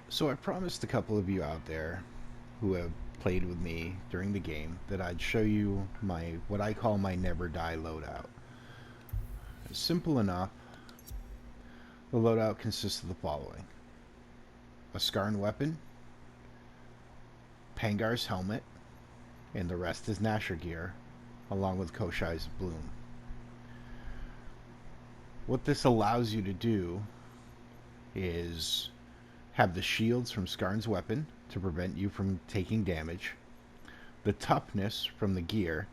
So I promised a couple of you out there who have played with me during the game that I'd show you my what I call my never die loadout. Simple enough. The loadout consists of the following: a Skarn weapon, Pangar's helmet, and the rest is Nasher gear, along with Koshai's bloom. What this allows you to do is have the shields from Skarn's weapon to prevent you from taking damage, the toughness from the gear,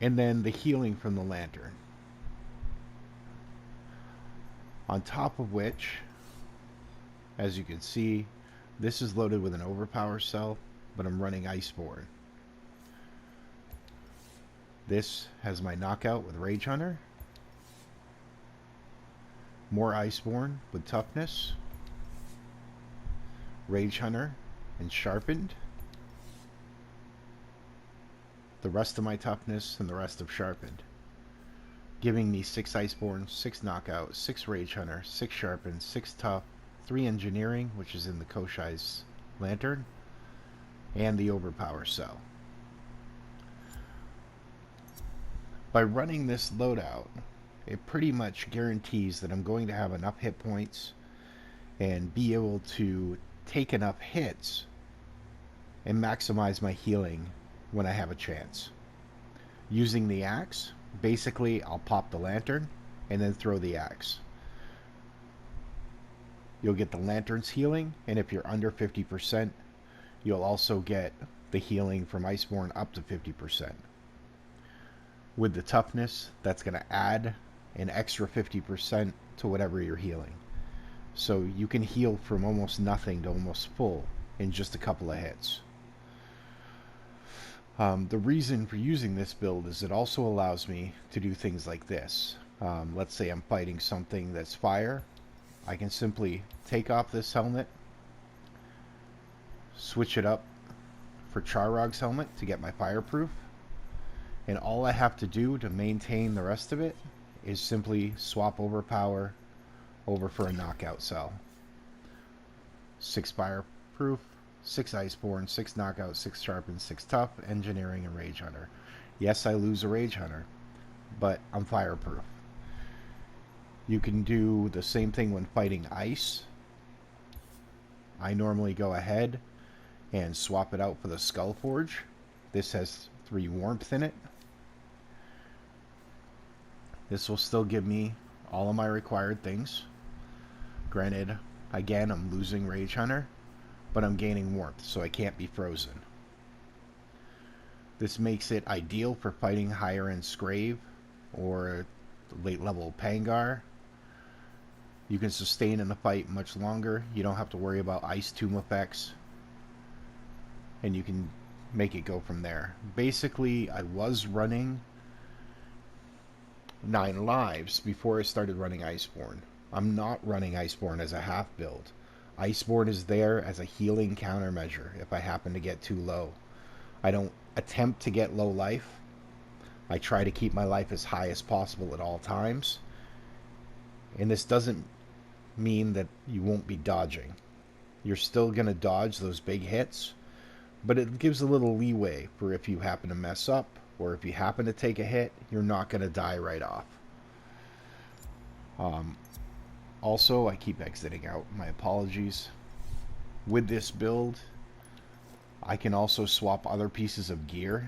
and then the healing from the lantern. On top of which, as you can see, this is loaded with an overpower cell, but I'm running Iceborne. This has my knockout with Rage Hunter, more Iceborne with toughness, Rage Hunter and sharpened, the rest of my toughness, and the rest of sharpened, giving me 6 Iceborne, 6 knockout, 6 Rage Hunter, 6 sharpened, 6 tough, 3 engineering, which is in the Koshai's lantern, and the overpower cell. By running this loadout, it pretty much guarantees that I'm going to have enough hit points and be able to take enough hits and maximize my healing when I have a chance. Using the axe, basically I'll pop the lantern and then throw the axe. You'll get the lantern's healing, and if you're under 50%, you'll also get the healing from Iceborne up to 50%. With the toughness, that's going to add an extra 50% to whatever you're healing. So you can heal from almost nothing to almost full in just a couple of hits. The reason for using this build is it also allows me to do things like this. Let's say I'm fighting something that's fire. I can simply take off this helmet, switch it up for Charrog's helmet to get my fireproof, and all I have to do to maintain the rest of it is simply swap overpower over for a knockout cell. 6 fireproof, 6 Iceborne, 6 knockout, 6 sharpened, 6 tough, engineering, and Rage Hunter. Yes, I lose a Rage Hunter, but I'm fireproof. You can do the same thing when fighting ice. I normally go ahead and swap it out for the Skullforge. This has 3 warmth in it. This will still give me all of my required things. Granted, again, I'm losing Rage Hunter, but I'm gaining warmth, so I can't be frozen. This makes it ideal for fighting higher end Scrave or late level Pangar. You can sustain in the fight much longer. You don't have to worry about Ice Tomb effects, and you can make it go from there. Basically, I was running 9 lives before I started running Iceborne. I'm not running Iceborne as a half build. Iceborne is there as a healing countermeasure if I happen to get too low. I don't attempt to get low life. I try to keep my life as high as possible at all times. And this doesn't mean that you won't be dodging. You're still going to dodge those big hits, but it gives a little leeway for if you happen to mess up or if you happen to take a hit, you're not going to die right off. Also, I keep exiting out. My apologies. With this build, I can also swap other pieces of gear,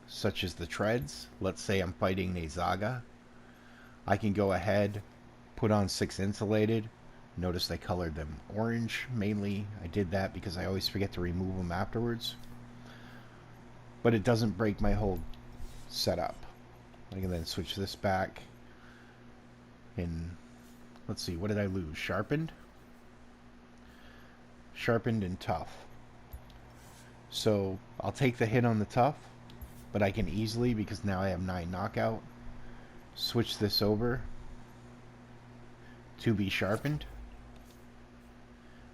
such as the treads. Let's say I'm fighting Nezaga. I can go ahead, put on 6 insulated. Notice I colored them orange. Mainly, I did that because I always forget to remove them afterwards. But it doesn't break my whole setup. I can then switch this back. And let's see, what did I lose? Sharpened? Sharpened and tough. So I'll take the hit on the tough, but I can easily, because now I have 9 knockout, switch this over to be sharpened.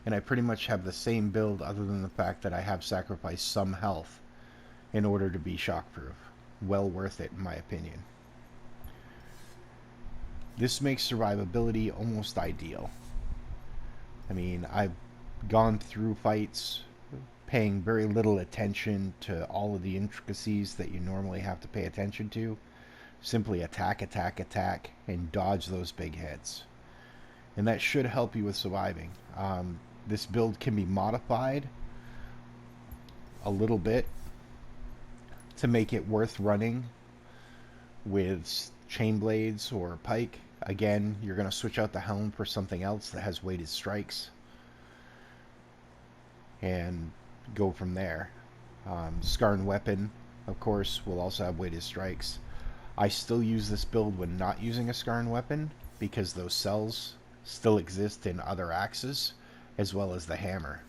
And I pretty much have the same build other than the fact that I have sacrificed some health in order to be shockproof. Well worth it in my opinion. This makes survivability almost ideal. I mean, I've gone through fights paying very little attention to all of the intricacies that you normally have to pay attention to. Simply attack, attack, attack, and dodge those big hits. And that should help you with surviving. This build can be modified a little bit to make it worth running with chain blades or pike. Again, you're going to switch out the helm for something else that has weighted strikes and go from there. Skarn weapon, of course, will also have weighted strikes. I still use this build when not using a Skarn weapon because those cells still exist in other axes as well as the hammer.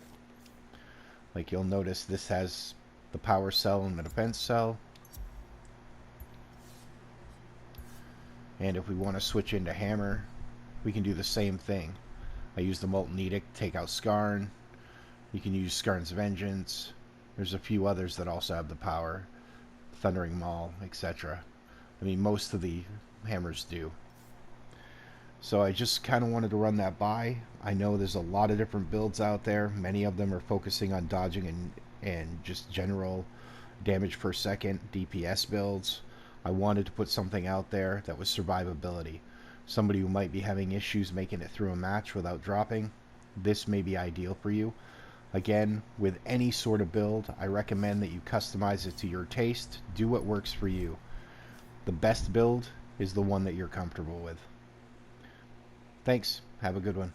Like you'll notice this has the power cell and the defense cell. And if we want to switch into hammer, we can do the same thing. I use the Molten Edict, take out Skarn. You can use Skarn's Vengeance. There's a few others that also have the power. Thundering Maul, etc. I mean, most of the hammers do. So I just kind of wanted to run that by. I know there's a lot of different builds out there. Many of them are focusing on dodging and just general damage per second DPS builds. I wanted to put something out there that was survivability. Somebody who might be having issues making it through a match without dropping. This may be ideal for you. Again, with any sort of build, I recommend that you customize it to your taste. Do what works for you. The best build is the one that you're comfortable with. Thanks. Have a good one.